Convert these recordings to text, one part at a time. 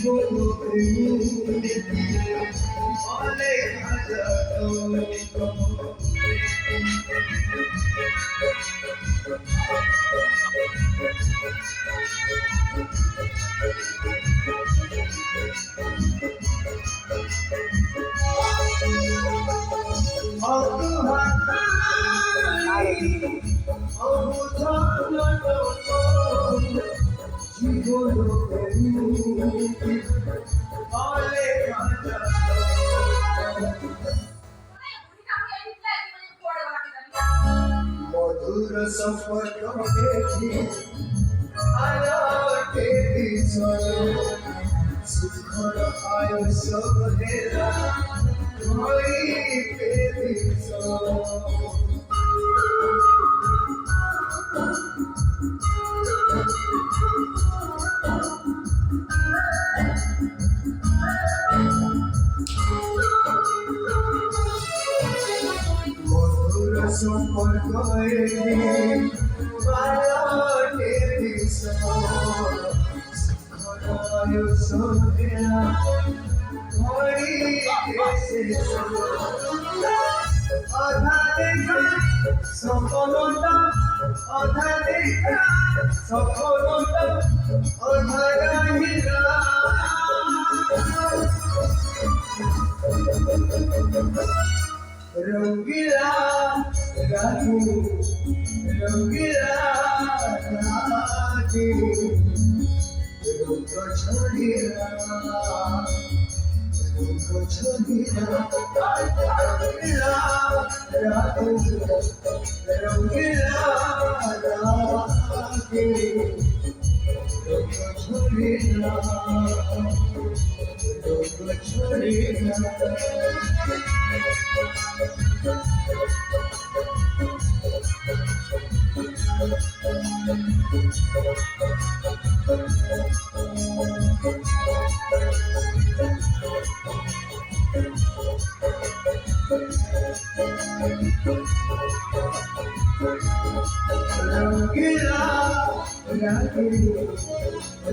জীবন অনেক মধুর সম্পর্ক দেখি আলোকে সুখর আয়ুষ হেরা হইতে দিছ মধুর সম্পর্ক আলোকে দিছ সুখর আয়ুষ হেরা অধা দেখা সফলতা অধা দেখা সফলতা অধা রহিলা রঙ্গিলা রাজু রঙ্গিলা রাজু রঙ্গ ছড়িলা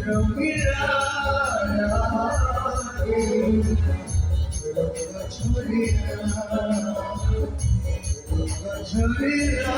রঙ্গিলা রঙ্গিলা